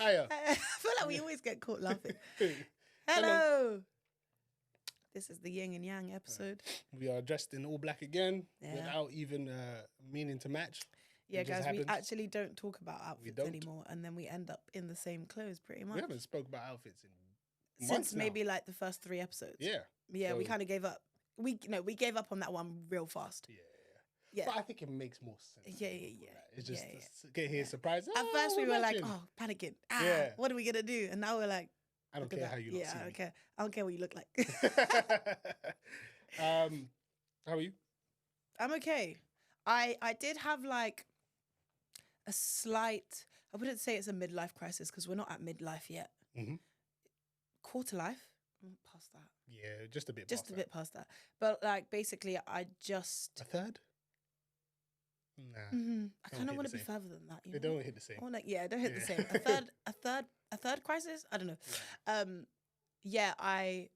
Hiya. I feel like we always get caught laughing. Hello. Hello. This is the yin and yang episode. We are dressed in all black again Yeah. without even meaning to match. Yeah, It just guys, we happens. actually don't talk about outfits don't. anymore, and then we end up in the same clothes pretty We much. haven't spoke about outfits in Since months now. maybe like the first 3 episodes. Yeah. Yeah, we So- kind of gave up. We gave up on that one real fast. Yeah. Yeah. But I think it makes more sense. Yeah. It's just Yeah. get here surprised. At first, we we're were like, matching. oh, panicking. Yeah. What are we gonna do? And now we're like, I don't look at care that. how you look. Yeah, I see don't me. care. I don't care what you look like. How are you? I'm okay. I did have like a slight, I wouldn't say it's a midlife crisis because we're not at midlife yet. Mhm. Quarter life, past that. Yeah, just a bit. Just past a bit past that. But like basically, I just, that. A third? Nah, I Don't kind of hit want to the be same. further than that. You they know? don't hit the same. I wanna, yeah, don't hit the Yeah. same. A third crisis. I don't know. Yeah, I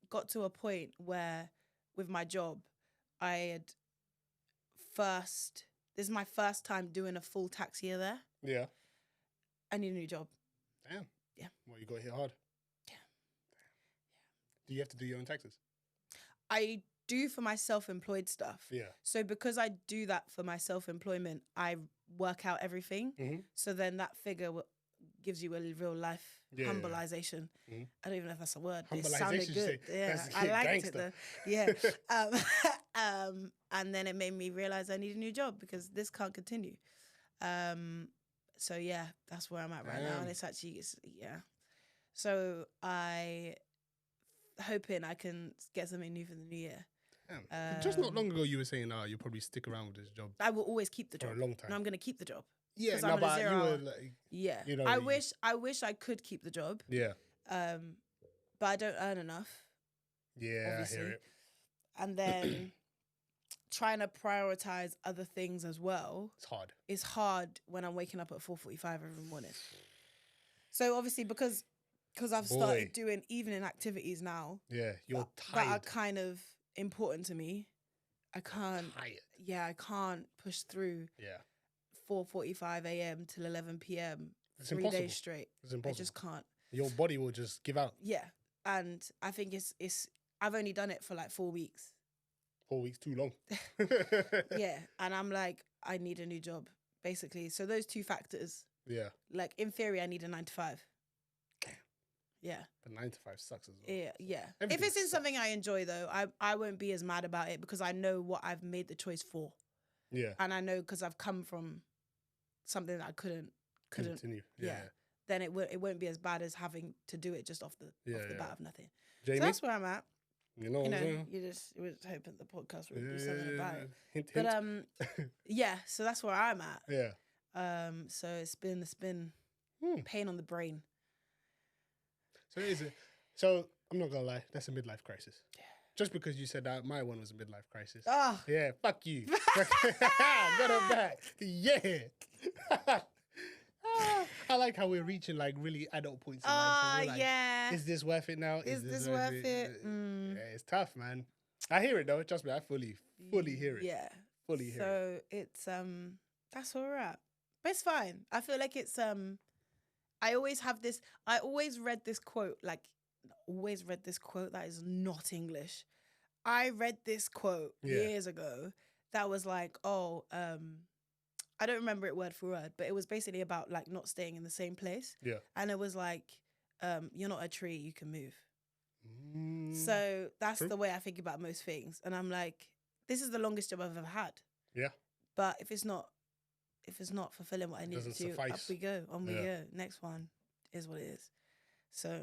got to a point where with my job, I had this is my first time doing a full tax year there. Yeah. I need a new job. Damn. Yeah. Well, you got hit hard. Yeah. Do you have to do your own taxes? I do for my self-employed stuff. Yeah. So because I do that for my self-employment, I work out everything. Mhm. So then that figure gives you a real life Yeah. humbleization. Mhm. I don't even know if that's a word. But it sounded Humbleization, you good. say? Yeah, That's I liked gangster. it though. Yeah. And then it made me realize I need a new job because this can't continue. So yeah, that's where I'm at right now, Damn. and yeah. So hoping I can get something new for the new year. Damn. Just not long ago, you were saying, you'll probably stick around with this job I will always keep the for job. a long time. No, I'm gonna keep the job. Yeah, 'cause no, I'm on a but you 0 were hour. like, Yeah. You know, I you- wish I could keep the job. yeah. But I don't earn enough. Yeah, Obviously. I hear it. And then trying to prioritize other things as well It's hard. is hard when I'm waking up at 4:45 every morning. So obviously because I've started Boy. doing evening activities now Yeah, you're that are tired. kind of important to me, I can't push through Yeah. 4:45 a.m. till 11 p.m. It's 3 impossible. days straight. It's I impossible. just can't. Your body will just give out. Yeah. And I think it's I've only done it for like 4 weeks. 4 weeks too long. Yeah. And I'm like, I need a new job, basically. So those 2 factors, Yeah. like in theory, I need a 9 to 5. Yeah. But 9 to 5 sucks as well. Yeah. If Everything it's in sucks. something I enjoy though, I won't be as mad about it because I know what I've made the choice for. Yeah. And I know because I've come from something that I couldn't Continue. yeah. Then it won't be as bad as having to do it just off the bat of nothing. Jamie, So that's where I'm at. you know what You I'm know, saying? you were just hoping the podcast would Yeah, do something about it. Hint, But hint. yeah, so that's where I'm at. Yeah. So it's been Hmm. pain on the brain. So is it? So I'm not gonna lie, that's a midlife crisis. Just because you said that my one was a midlife crisis. Oh, Yeah, fuck you. Got her back. Yeah. I like how we're reaching like really adult points in life. So we're like, yeah. is this worth it now? Is this worth it? Mm. Yeah, it's tough, man. I hear it though. Trust me, I fully hear it. Yeah. Fully hear it. So it's that's where we're at. But it's fine. I feel like it's I always read this quote that is not English. I read this quote years ago that was like, I don't remember it word for word, but it was basically about like not staying in the same place. Yeah. And it was like, you're not a tree, you can move. Mm. So that's True. the way I think about most things. And I'm like, this is the longest job I've ever had. Yeah. But if it's not fulfilling what I need to doesn't do, up suffice. we go. On we Yeah. go. Next one is what it is. So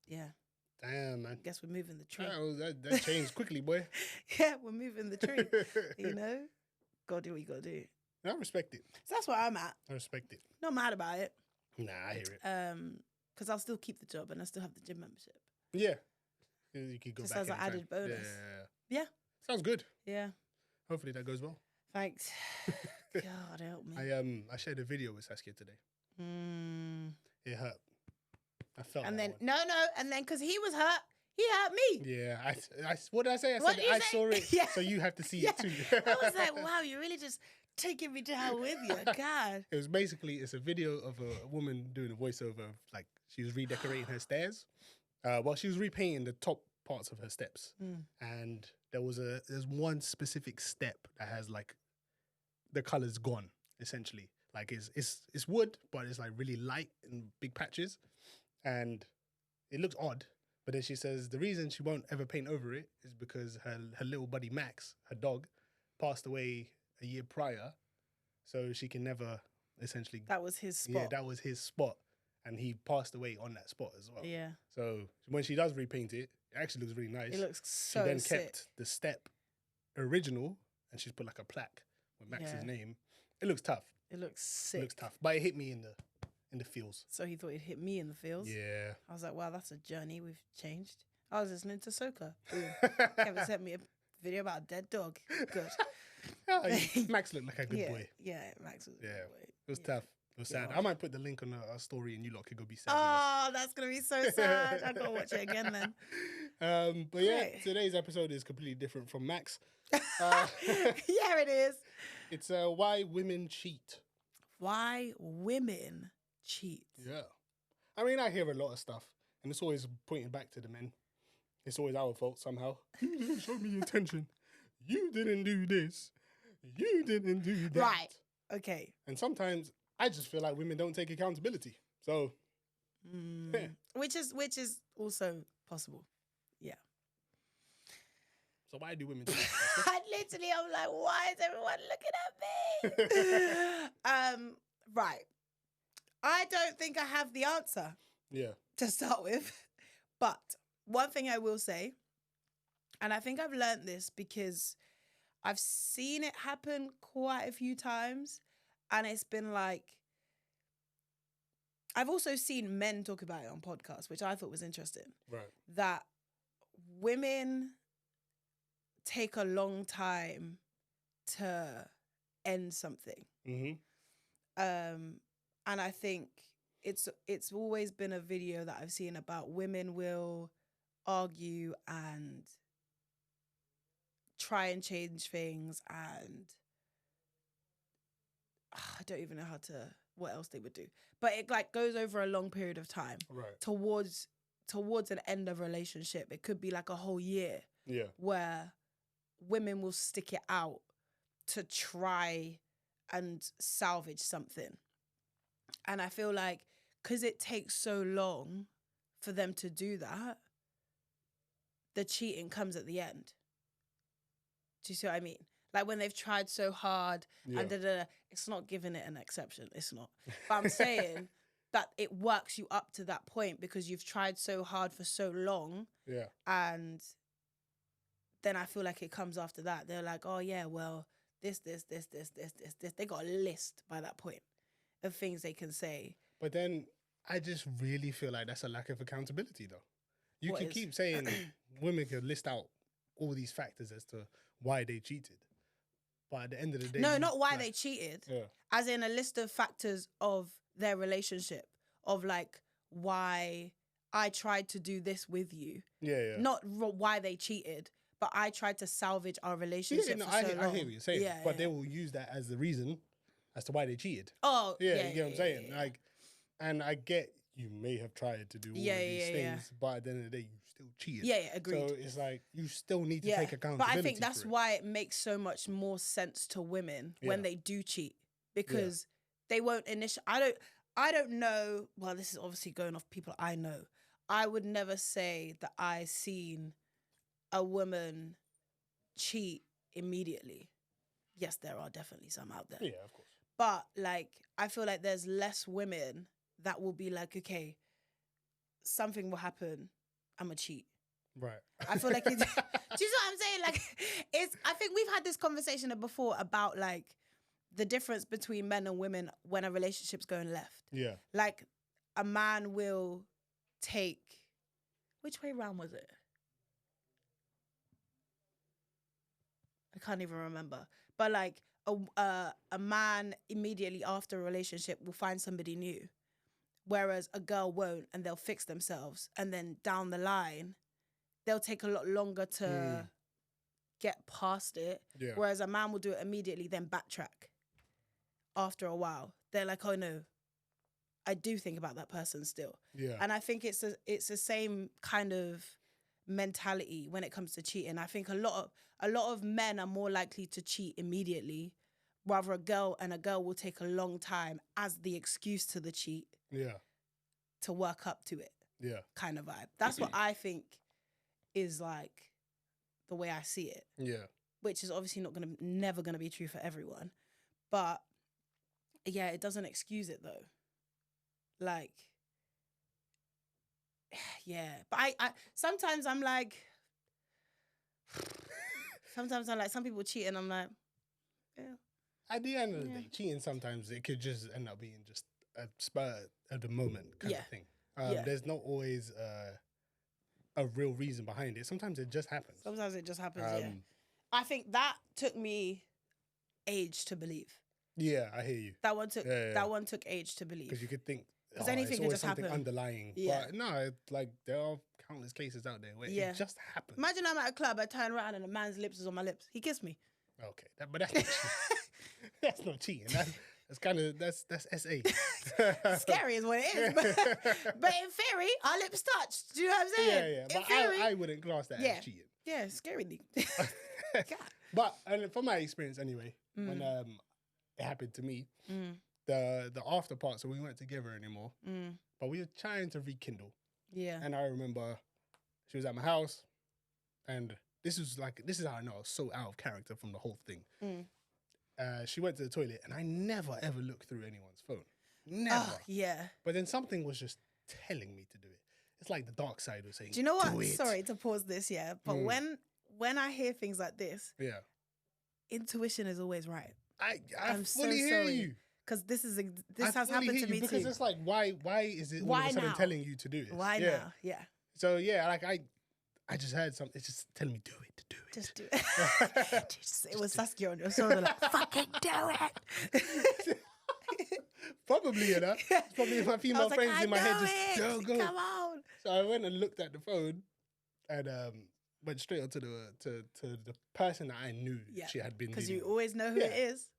yeah, Damn, man. I guess we're moving the tree. That changed quickly, boy. Yeah, we're moving the tree. You know? Gotta do what you gotta do. I respect it. So that's where I'm at. I respect it. Not mad about it. Nah, I hear it. Because I'll still keep the job and I still have the gym membership. Yeah. You could go Just back as an anytime. added bonus. Yeah. Yeah. Sounds good. Yeah. Hopefully that goes well. Thanks. God help me. I shared a video with Saskia today. It hurt. I felt And that then one. no, and then because he was hurt, he hurt me. Yeah, what did I say? I What said did you I say? saw it, Yeah. so you have to see Yeah. it too. I was like, wow, you really just taking me down with you. God. It was basically, it's a video of a woman doing a voiceover of, like, she was redecorating her stairs. Well, she was repainting the top parts of her steps. And there's one specific step that has, like, the color's gone, essentially. Like, it's wood, but it's, like, really light in big patches. And it looks odd. But then she says the reason she won't ever paint over it is because her little buddy Max, her dog, passed away a year prior. So she can never essentially... That was his spot. Yeah, that was his spot. And he passed away on that spot as well. Yeah. So when she does repaint it, it actually looks really nice. It looks so She then sick. kept the step original and she's put like a plaque with Max's name. It looks tough. It looks sick. It looks tough. But it hit me in the feels. So he thought he'd hit me in the feels. Yeah. I was like, wow, that's a journey we've changed. I was listening to Soca. Kevin sent me a video about a dead dog. Good. Max looked like a good boy. Yeah, Max was a good boy. It was tough. It was sad. Yeah. I might put the link on our story and you lot could go be sad. Oh, that's going to be so sad. I've got to watch it again then. But yeah, Great. today's episode is completely different from Max. Yeah, it is. It's why women cheat. Why women cheat. Yeah. I mean, I hear a lot of stuff, and it's always pointing back to the men. It's always our fault somehow. You didn't show me attention. You didn't do this. You didn't do that. Right. Okay. And sometimes I just feel like women don't take accountability. So, yeah. Which is also possible. Yeah. So why do women cheat? I'm like, why is everyone looking at me? Right. I don't think I have the answer Yeah. to start with. But one thing I will say, and I think I've learned this because I've seen it happen quite a few times. And it's been like, I've also seen men talk about it on podcasts, which I thought was interesting. Right. That women take a long time to end something. Mm-hmm. And I think it's always been a video that I've seen about women will argue and try and change things, and I don't even know what else they would do. But it like goes over a long period of time. Right. Towards an end of a relationship. It could be like a whole year. Yeah. Where women will stick it out to try and salvage something. And I feel like because it takes so long for them to do that, the cheating comes at the end. Do you see what I mean? Like when they've tried so hard and it's not giving it an exception. It's not. But I'm saying that it works you up to that point because you've tried so hard for so long. Yeah. And then I feel like it comes after that. They're like, oh yeah, well, this. They got a list by that point of things they can say. But then I just really feel like that's a lack of accountability, though. You What can is? keep saying women can list out all these factors as to why they cheated. But at the end of the day... No, not why they cheated. Yeah. As in a list of factors of their relationship. Of like, why I tried to do this with you. Yeah, yeah. Not why they cheated, but I tried to salvage our relationship for so long. I hear what you're saying. Yeah, but yeah. they will use that as the reason as to why they cheated. Oh, Yeah, you get what I'm saying? yeah. Like, and I get you may have tried to do all of these things, but at the end of the day, you still cheated. Yeah, agreed. So it's like, you still need to take But accountability I think that's for it. why it makes so much more sense to women when they do cheat, because they won't I don't know. Well, this is obviously going off people I know. I would never say that I seen a woman cheat immediately. Yes, there are definitely some out there. Yeah, of course. But like, I feel like there's less women that will be like, okay, something will happen, I'm a cheat. Right. I feel like it's, do you know what I'm saying? Like, I think we've had this conversation before about like the difference between men and women when a relationship's going left. Yeah. Like, a man will take, which way round was it? I can't even remember. But like a man immediately after a relationship will find somebody new, whereas a girl won't, and they'll fix themselves, and then down the line they'll take a lot longer to get past it. Yeah. Whereas a man will do it immediately, then backtrack. after a while, they're like, oh no, I do think about that person still. Yeah. And I think it's the same kind of mentality when it comes to cheating. I think a lot of men are more likely to cheat immediately, rather a girl will take a long time as the excuse to the cheat Yeah. to work up to it. Yeah. Kind of vibe. That's what I think is like the way I see it. Yeah. Which is obviously never gonna be true for everyone. But yeah, it doesn't excuse it though. Like, yeah. But I sometimes I'm like, some people cheat and I'm like, yeah. At the end of the day, cheating sometimes it could just end up being just a spur of the moment kind of thing. There's not always a real reason behind it. Sometimes it just happens. Yeah. I think that took me age to believe. Yeah, I hear you. That one took age to believe. Because you could think, because anything could just happen. Underlying. Yeah. But no, like there are countless cases out there where it just happens. Imagine I'm at a club, I turn around and a man's lips is on my lips. He kissed me. Okay, but that's not cheating. That's not cheating. That's kind of that's SA. Scary is what it is. But in theory, our lips touched. Do you know what I'm saying? Yeah. But theory, I wouldn't class that as cheating. Yeah, scarily. But from my experience anyway, when it happened to me, the after part, so we weren't together anymore, but we were trying to rekindle. Yeah. And I remember she was at my house, and this is how I know I was so out of character from the whole thing. She went to the toilet, and I never ever looked through anyone's phone. Never. Oh, yeah. But then something was just telling me to do it. It's like the dark side was saying, do you know what? Do it. Sorry to pause this, but when I hear things like this, intuition is always right. I'm fully so hear sorry. you. Because this has happened to me because too. it's like, why is it all of a sudden telling you to do this? Why now? Yeah. So yeah, like I just heard something. It's just telling me do it. Just do it. It was Saskia on your shoulder, like fucking do it. Probably, you know. Probably my female friends in my head just go. Come on. So I went and looked at the phone, and went straight on to the person that I knew she had been. Because you always know who it is.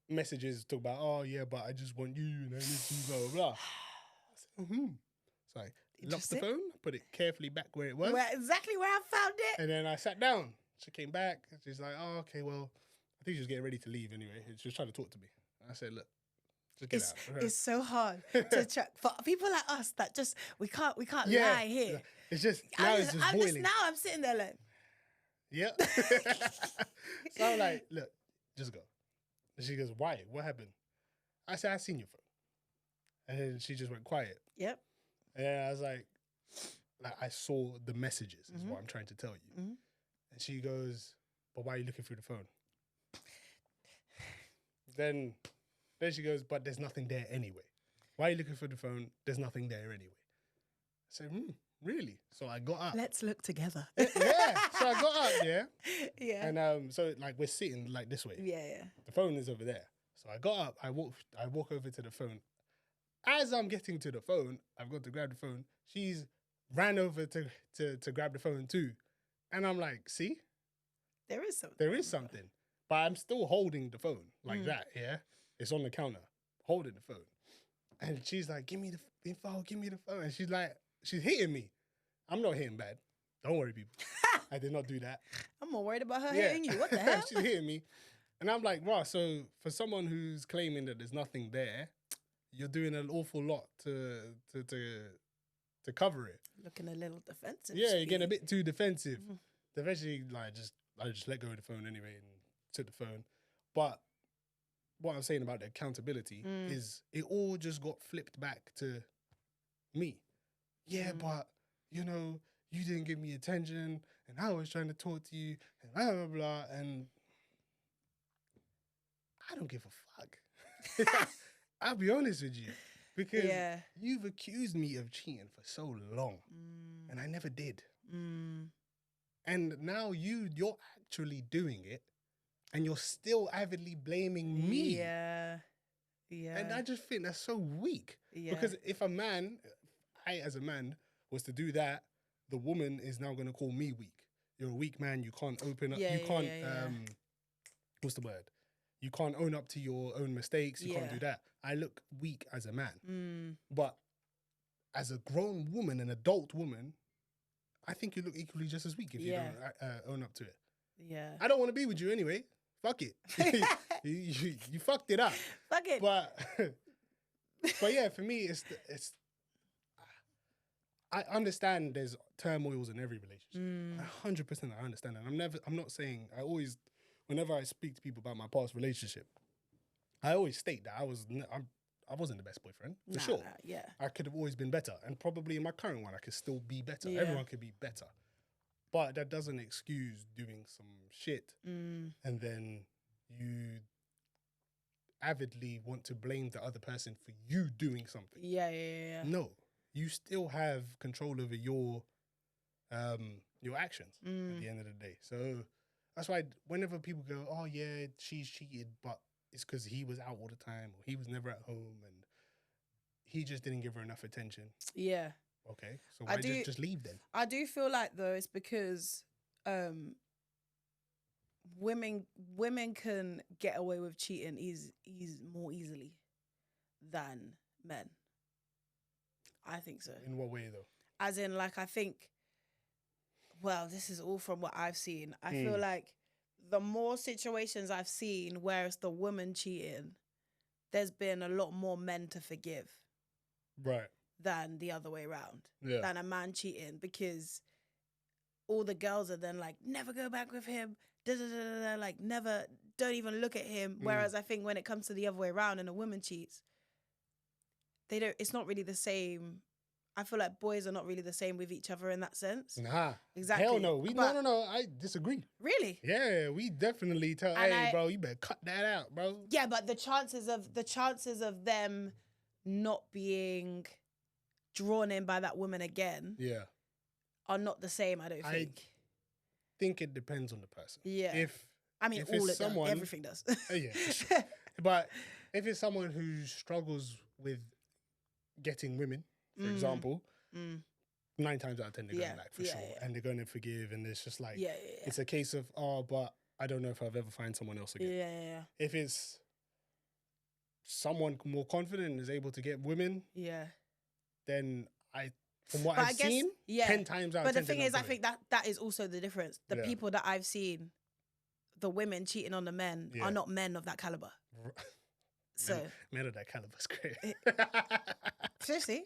Messages talk about, oh yeah, but I just want you and I need you, blah blah blah. I said, So I locked the phone, put it carefully back where it was. Exactly where I found it. And then I sat down. She came back. And she's like, oh, okay, well, I think she was getting ready to leave anyway. She was trying to talk to me. I said, look, just get out. It's so hard to check for people like us that just we can't lie here. It's just it's just boiling. Now I'm sitting there like, yeah. So I'm like, look, just go. And she goes, why? What happened? I said, I seen your phone. And then she just went quiet. Yep. And then I was like I saw the messages is what I'm trying to tell you. And she goes, but why are you looking through the phone? Then she goes, but there's nothing there anyway. Why are you looking through the phone? There's nothing there anyway. I said, really? So I got up. Let's look together. Yeah. So I got up, yeah. Yeah. And so like we're sitting like this way. Yeah. The phone is over there. So I got up, I walk over to the phone. As I'm getting to the phone, I've got to grab the phone. She's ran over to grab the phone too. And I'm like, see? There is something. There is something. But I'm still holding the phone like that, yeah? It's on the counter, holding the phone. And she's like, give me the info, give me the phone. And she's like, she's hitting me. I'm not hitting bad. Don't worry, people. I did not do that. I'm more worried about her hitting you. What the hell? She's hitting me. And I'm like, wow, so for someone who's claiming that there's nothing there, you're doing an awful lot to cover it. Looking a little defensive. Yeah, you're getting a bit too defensive. Eventually, like, I just let go of the phone anyway and took the phone. But what I'm saying about the accountability is it all just got flipped back to me. Yeah, but, you know, you didn't give me attention and I was trying to talk to you and blah, blah, blah. And I don't give a fuck. I'll be honest with you. Because you've accused me of cheating for so long. And I never did. And now you're actually doing it. And you're still avidly blaming me. Yeah. And I just think that's so weak. Yeah. Because if I as a man was to do that, the woman is now going to call me weak. You're a weak man. You can't open up. You can't, what's the word? You can't own up to your own mistakes. You can't Yeah. do that. I look weak as a man. Mm. But as a grown woman, an adult woman, I think you look equally just as weak if you Yeah. don't own up to it. Yeah. I don't want to be with you anyway. Fuck it. you fucked it up. Fuck it. But yeah, for me, it's. I understand there's turmoils in every relationship. 100%, I understand that. I'm not saying. Whenever I speak to people about my past relationship, I always state that I wasn't the best boyfriend for sure. Yeah. I could have always been better, and probably in my current one, I could still be better. Yeah. Everyone could be better, but that doesn't excuse doing some shit, and then you avidly want to blame the other person for you doing something. Yeah. No, you still have control over your actions at the end of the day. So that's why whenever people go, "Oh yeah, she's cheated," but it's because he was out all the time, or he was never at home, and he just didn't give her enough attention. Yeah. Okay, so why just leave then? I do feel like though it's because women can get away with cheating more easily than men. I think so. In what way though? As in, like, I think, well, this is all from what I've seen. I feel like the more situations I've seen where it's the woman cheating, there's been a lot more men to forgive. Right. Than the other way around. Yeah. Than a man cheating, because all the girls are then like, never go back with him, like never, don't even look at him. Whereas I think when it comes to the other way around and a woman cheats, it's not really the same. I feel like boys are not really the same with each other in that sense. Nah. Exactly. Hell no. No. I disagree. Really? Yeah, we definitely tell, bro, you better cut that out, bro. Yeah, but the chances of them not being drawn in by that woman again are not the same, I don't think. I think it depends on the person. Yeah. If everything does. Yeah, for sure. But if it's someone who struggles with getting women, for example, 9 times out of 10 they're going back for sure. Yeah. And they're going to forgive, and it's just like, Yeah. it's a case of, but I don't know if I'll ever find someone else again. Yeah. If it's someone more confident and is able to get women, then from what I've seen, 10 times out of 10. But the thing is, I think that is also the difference. The people that I've seen, the women cheating on the men, are not men of that caliber. So men of that caliber is great. Seriously,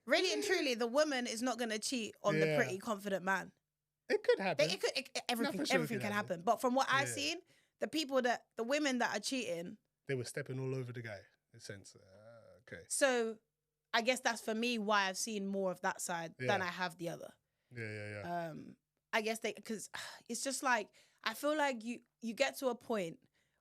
really and truly, the woman is not going to cheat on the pretty confident man. It could happen. Everything can happen. But from what I've seen, the women that are cheating, they were stepping all over the guy. In a sense, okay. So I guess that's for me why I've seen more of that side than I have the other. Yeah. I guess because it's just like, I feel like you get to a point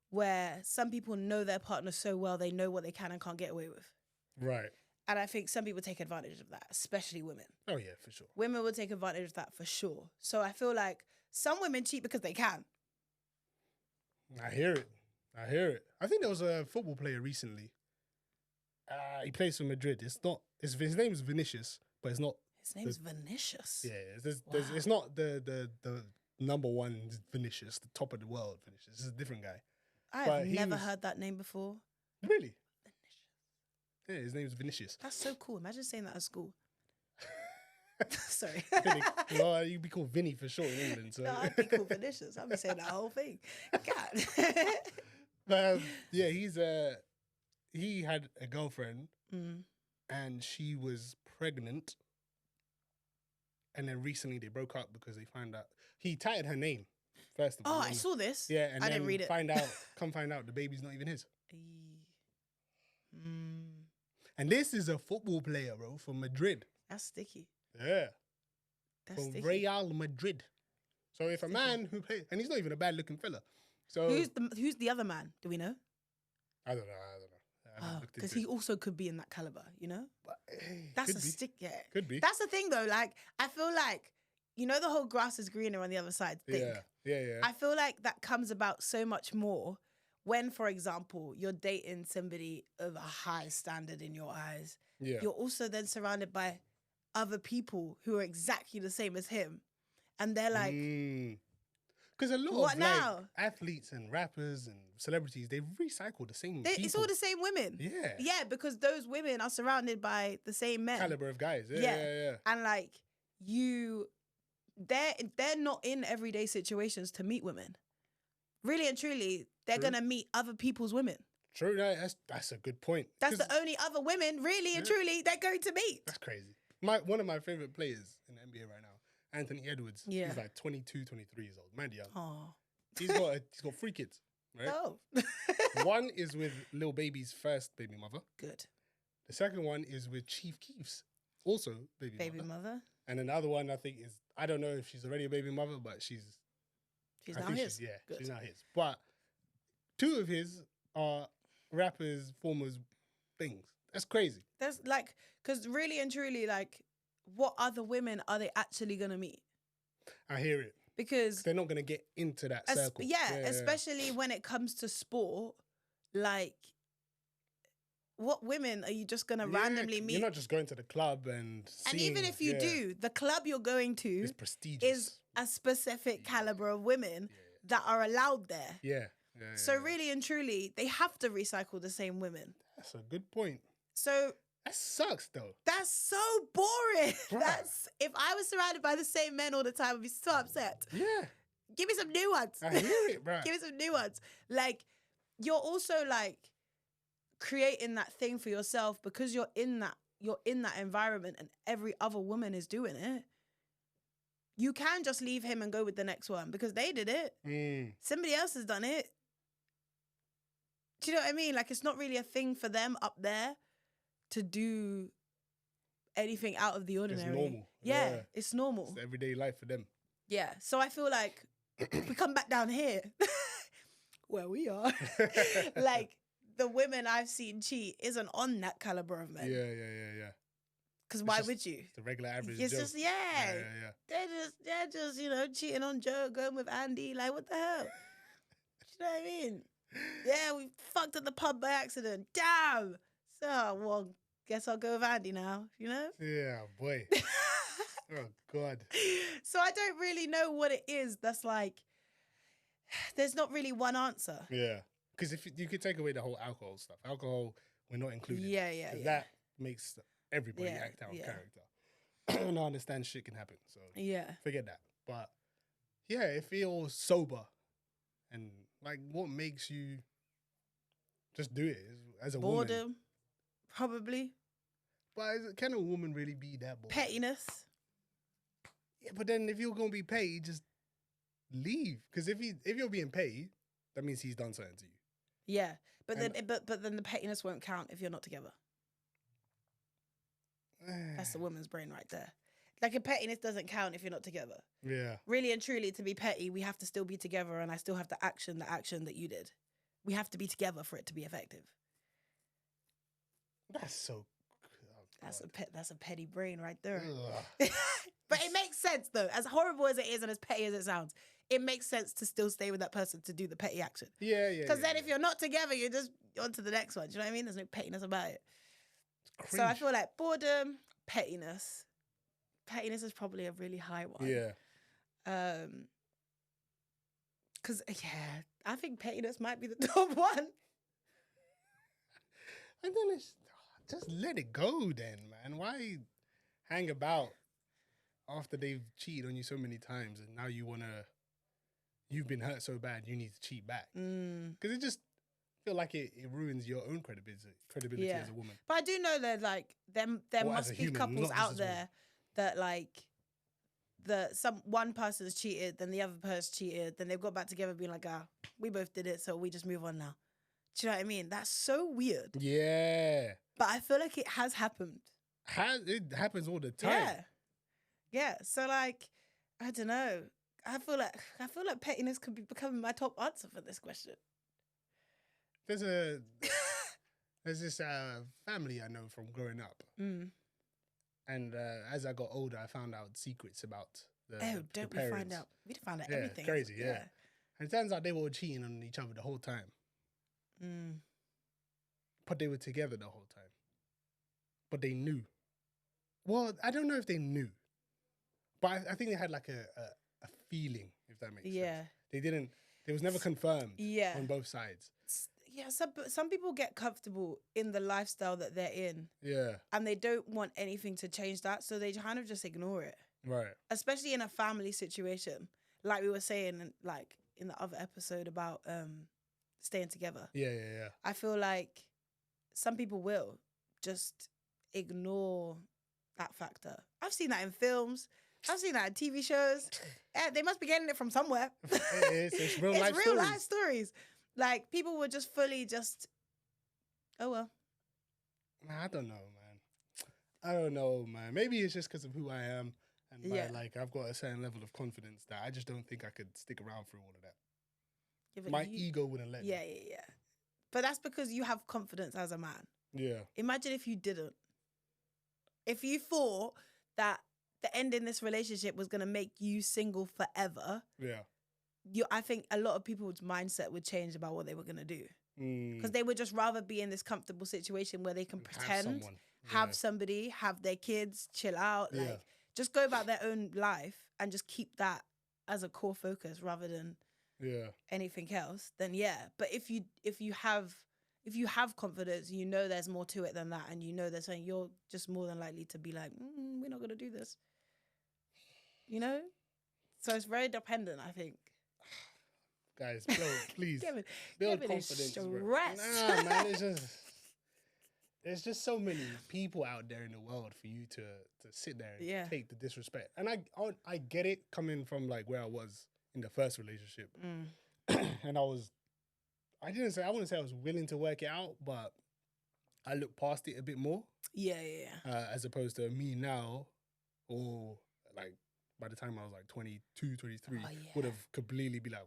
where some people know their partner so well, they know what they can and can't get away with. Right. And I think some people take advantage of that, especially women. Oh yeah, for sure. Women will take advantage of that for sure. So I feel like some women cheat because they can. I hear it. I think there was a football player recently. He plays for Madrid. His name is Vinicius, but it's not. His name's Vinicius. Yeah, it's not the number one Vinicius, the top of the world Vinicius. It's a different guy. I've never heard that name before. Really? Vinicius. Yeah, his name's Vinicius. That's so cool. Imagine saying that at school. Sorry. Well, you'd be called Vinny for short in England. So. No, I'd be called Vinicius. I'd be saying that whole thing. God. But he had a girlfriend and she was pregnant. And then recently they broke up because they found out he titled her name first of all. Oh, I saw this. Yeah, and I then didn't read it. Come find out the baby's not even his. And this is a football player, bro, from Madrid. That's sticky. Yeah. That's From sticky. Real Madrid. So if a man who plays, and he's not even a bad looking fella. So Who's the other man? Do we know? I don't know. I haven't looked Because into he it. also could be in that caliber, you know? But, hey, That's could a be. stick, yeah. Could be. That's the thing though, like, I feel like, you know, the whole grass is greener on the other side thing. Yeah. I feel like that comes about so much more when, for example, you're dating somebody of a high standard in your eyes. Yeah. You're also then surrounded by other people who are exactly the same as him. And they're like, Because a lot What of now? like athletes and rappers and celebrities, they recycle the same It's people. all the same women. Yeah. Yeah, because those women are surrounded by the same men. Caliber of guys. Yeah, Yeah. yeah, yeah. And like they're not in everyday situations to meet women. Really and truly, they're True. gonna meet other people's women. True, that's a good point. That's 'Cause the only other women, really and truly, they're going to meet. That's crazy. One of my favorite players in the NBA right now, Anthony Edwards. Yeah. He's like 22, 23 years old. Man, young. Oh. He's got 3 kids, right? Oh. One is with Lil Baby's first baby mother. Good. The second one is with Chief Keef's also baby mother. mother. And another one I think is, I don't know if she's already a baby mother, but she's Now his. Good. She's now his. But 2 of his are rappers, formers, things. That's crazy. That's like, because really and truly, like, what other women are they actually gonna meet? I hear it. Because They're not gonna get into that circle. Especially when it comes to sport, like, what women are you just gonna randomly meet? You're not just going to the club and even if you do, the club you're going to it's prestigious. is a specific caliber of women that are allowed there. Yeah. So really and truly, they have to recycle the same women. That's a good point. So That sucks though. that's so boring. Bruh. That's if I was surrounded by the same men all the time, I'd be so upset. Yeah. Give me some new ones. I hear it, bro. Give me some new ones. Like, you're also like creating that thing for yourself because you're in that environment and every other woman is doing it. You can just leave him and go with the next one because they did it. Somebody else has done it. Do you know what I mean? Like, it's not really a thing for them up there to do anything out of the ordinary. It's normal. Yeah, it's normal. It's everyday life for them. Yeah. So I feel like if we come back down here, where we are, like, the women I've seen cheat isn't on that caliber of men. Yeah. Because why would you? The regular average It's Joe. just, Yeah. They're just, you know, cheating on Joe, going with Andy. Like, what the hell? Do you know what I mean? Yeah, we fucked at the pub by accident. Damn. So, well, guess I'll go with Andy now, you know? Yeah, boy. Oh, God. So I don't really know what it is that's like, there's not really one answer. Yeah. Because if you could take away the whole alcohol stuff, alcohol, we're not included. Yeah. That makes everybody Yeah, act out of yeah. character. And I understand shit can happen. So Yeah. forget that. But yeah, if you're sober and like what makes you just do it as a woman. Boredom, probably. But can a woman really be that bored? Pettiness. Yeah, but then if you're gonna be paid, just leave. Because if you're being paid, that means he's done something to you. Yeah. But And- then but then the pettiness won't count if you're not together. That's the woman's brain right there. Like, a pettiness doesn't count if you're not together. Yeah. Really and truly, to be petty, we have to still be together, and I still have to action the action that you did. We have to be together for it to be effective. That's so. That's a petty brain right there. Ugh. But it makes sense though. As horrible as it is and as petty as it sounds, it makes sense to still stay with that person to do the petty action. Yeah. Because then if you're not together, you're just on to the next one. Do you know what I mean? There's no pettiness about it. So I feel like boredom, pettiness. Pettiness is probably a really high one. Yeah. Because, yeah, I think pettiness might be the top one. And then it's just let it go then, man. Why hang about after they've cheated on you so many times and now you've been hurt so bad you need to cheat back? Because it just feel like it ruins your own credibility as a woman. But I do know that, like, there Or as must a be human, couples not just out as a woman. there that, like, one person's cheated, then the other person's cheated, then they've got back together being like, we both did it, so we just move on now. Do you know what I mean? That's so weird. Yeah. But I feel like it has happened. It happens all the time. Yeah. So, like, I don't know. I feel like pettiness could be becoming my top answer for this question. There's this family I know from growing up. And as I got older, I found out secrets about the Don't we parents. find out? We found out Yeah, everything. crazy, yeah. And it turns out they were cheating on each other the whole time. But they were together the whole time. But they knew. Well, I don't know if they knew. But I think they had like a feeling, if that makes sense. They didn't. It was never confirmed. Yeah. On both sides. Yeah, some people get comfortable in the lifestyle that they're in. Yeah. And they don't want anything to change that, so they kind of just ignore it. Right. Especially in a family situation, like we were saying, like in the other episode about staying together. Yeah. I feel like some people will just ignore that factor. I've seen that in films. I've seen that in TV shows. They must be getting it from somewhere. It's real life It's real life stories. Like, people were just fully just, oh, well. I don't know, man. Maybe it's just because of who I am. And I've got a certain level of confidence that I just don't think I could stick around through all of that. Yeah, my ego wouldn't let me. Yeah. But that's because you have confidence as a man. Yeah. Imagine if you didn't. If you thought that the end in this relationship was going to make you single forever. Yeah. I think a lot of people's mindset would change about what they were going to do. Because they would just rather be in this comfortable situation where they can pretend, have somebody, have their kids, chill out, like just go about their own life and just keep that as a core focus rather than anything else. Then but if you have confidence, you know there's more to it than that, and you know there's something, you're just more than likely to be like, we're not going to do this. You know? So it's very dependent, I think. Guys, please build confidence. Nah, man, there's just so many people out there in the world for you to sit there and take the disrespect. And I get it coming from like where I was in the first relationship, and I wouldn't say I was willing to work it out, but I looked past it a bit more. Yeah. As opposed to me now, or like by the time I was like 22, 23, would have completely be like,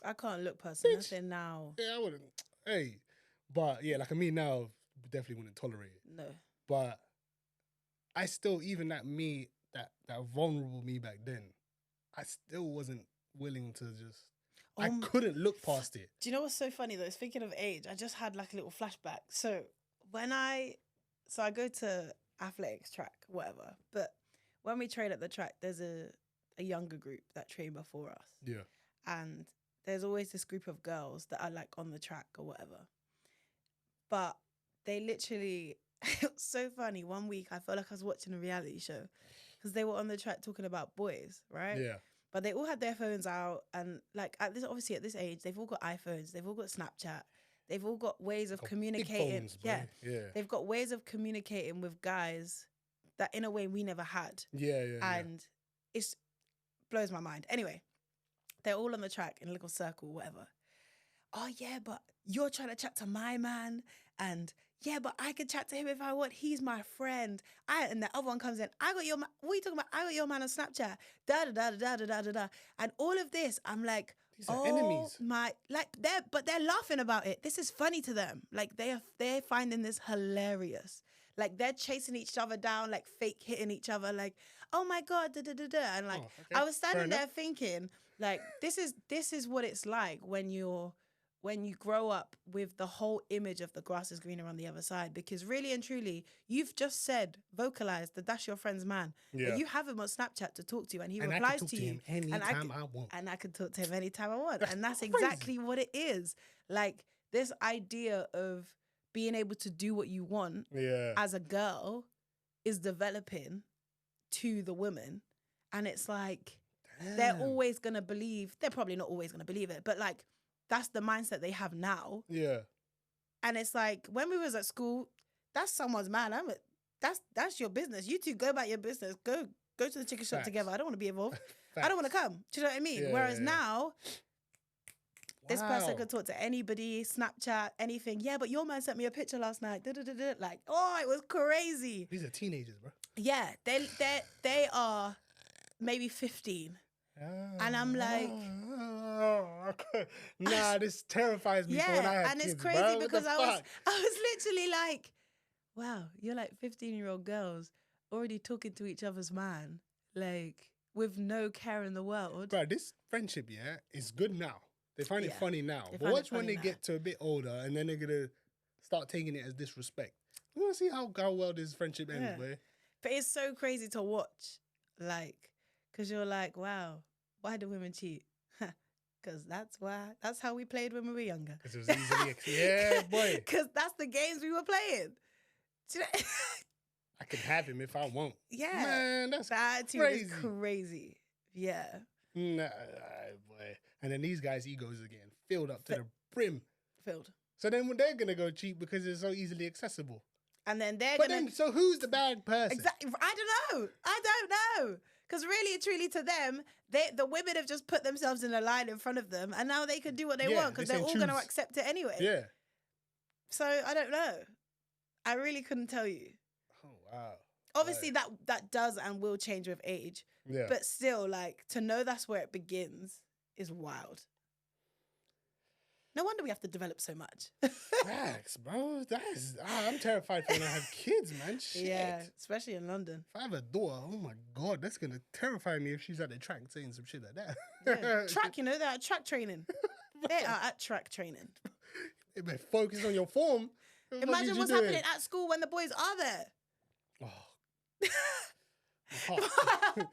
I can't look past nothing now. Yeah, I wouldn't. Hey, but yeah, like me now, definitely wouldn't tolerate it. No. But I still, even that vulnerable me back then, I still wasn't willing to just. I couldn't look past it. Do you know what's so funny though? Speaking of age, I just had like a little flashback. So I go to athletics track, whatever. But when we train at the track, there's a younger group that train before us. Yeah. And there's always this group of girls that are like on the track or whatever. But they literally, it was so funny. One week I felt like I was watching a reality show because they were on the track talking about boys, right? Yeah. But they all had their phones out, and like at this age, they've all got iPhones, they've all got Snapchat, they've all got ways of communicating. Yeah. They've got ways of communicating with guys that in a way we never had. Yeah. And it blows my mind. Anyway, they're all on the track in a little circle, whatever. Oh yeah, but you're trying to chat to my man, and yeah, but I can chat to him if I want. He's my friend. And the other one comes in. I got your man. What are you talking about? I got your man on Snapchat. Da da da da da da da da. And all of this, I'm like, these are enemies. They're laughing about it. This is funny to them. Like they're finding this hilarious. Like they're chasing each other down, like fake hitting each other. Like, oh my god, da da da da. And like, I was standing there thinking, like, this is what it's like when you grow up with the whole image of the grass is greener on the other side, because really and truly, you've just vocalized that that's your friend's man. Yeah. But you have him on Snapchat to talk to you, and he replies to you. Anytime I want. And I can talk to him anytime I want. And that's exactly what it is. Like, this idea of being able to do what you want as a girl is developing to the women. And it's like, they're always going to believe, they're probably not always going to believe it, but like, that's the mindset they have now. Yeah. And it's like, when we was at school, that's someone's man. That's your business. You two go about your business. Go to the chicken shop together. I don't want to be involved. I don't want to come. Do you know what I mean? Yeah, Whereas now, this person could talk to anybody, Snapchat, anything. Yeah, but your man sent me a picture last night. Like, oh, it was crazy. These are teenagers, bro. Yeah, they are maybe 15. And I'm like, nah, this terrifies me. Yeah, when I had and kids, it's crazy bro. because I was literally like, wow, you're like 15-year-old girls already talking to each other's man, like with no care in the world. Bro, this friendship, is good now. They find it funny now. But watch when they get to a bit older and then they're gonna start taking it as disrespect. We're gonna see how well this friendship ends, boy. But it's so crazy to watch, like, because you're like, wow, why do women cheat? Because that's how we played when we were younger. Because it was easily, yeah, boy. Because that's the games we were playing. Do you know- I can have him if I want. Yeah. Man, that's That attitude crazy. is crazy. Yeah. Nah, boy. And then these guys' egos are getting filled up to the brim. Filled. So then they're going to go cheat because it's so easily accessible. And then they're But going then, so who's the bad person? Exactly. I don't know. Because really, truly, to them, the women have just put themselves in a line in front of them, and now they can do what they Yeah, want because they they're say all going to choose. accept it anyway. Yeah. So I don't know. I really couldn't tell you. Oh, wow. Obviously, that does and will change with age, Yeah. but still, like, to know that's where it begins is wild. No wonder we have to develop so much. Facts, bro. I'm terrified for when I have kids, man. Shit. Yeah, especially in London. If I have a daughter, oh my God, that's going to terrify me if she's at the track saying some shit like that. Yeah. Track, they're at track training. They are at track training. You better focus on your form. What the fuck Imagine is what's you doing? happening at school when the boys are there. Oh. My heart.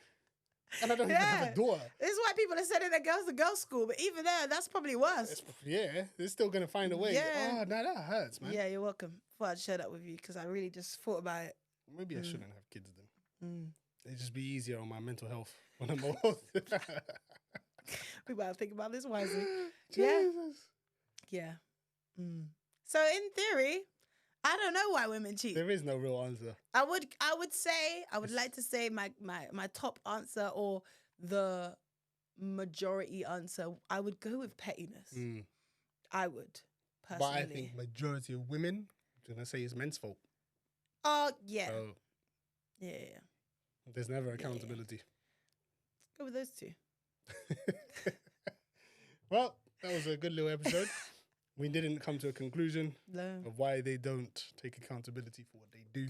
And I don't even have Yeah. a daughter. This is why people are sending their girls to girls' school, but even there, that's probably worse. Yeah, they're still going to find a way. Yeah. Oh, no, that hurts, man. Yeah, you're welcome. Thought I'd share that with you because I really just thought about it. Maybe I shouldn't have kids then. Mm. It'd just be easier on my mental health when I'm old. We better think about this wisely. Yeah. Jesus. Yeah. Mm. So in theory, I don't know why women cheat. There is no real answer. I would like to say my top answer or the majority answer. I would go with pettiness. Mm. I would personally. But I think majority of women, I'm going to say it's men's fault. Oh yeah. So Yeah. there's never accountability. Go with those two. Well, that was a good little episode. We didn't come to a conclusion No. of why they don't take accountability for what they do.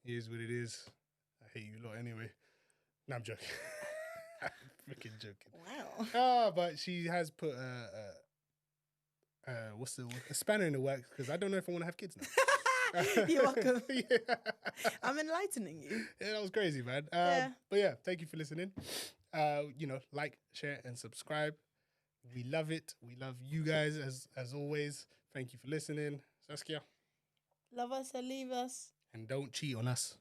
It is what it is. I hate you lot anyway. No, I'm joking. I'm freaking joking. Wow. Ah, but she has put a spanner in the works because I don't know if I want to have kids now. You're welcome. Yeah. I'm enlightening you. Yeah, that was crazy, man. Yeah. But yeah, thank you for listening. Like, share, and subscribe. We love it. We love you guys as always. Thank you for listening. Saskia. Love us and leave us. And don't cheat on us.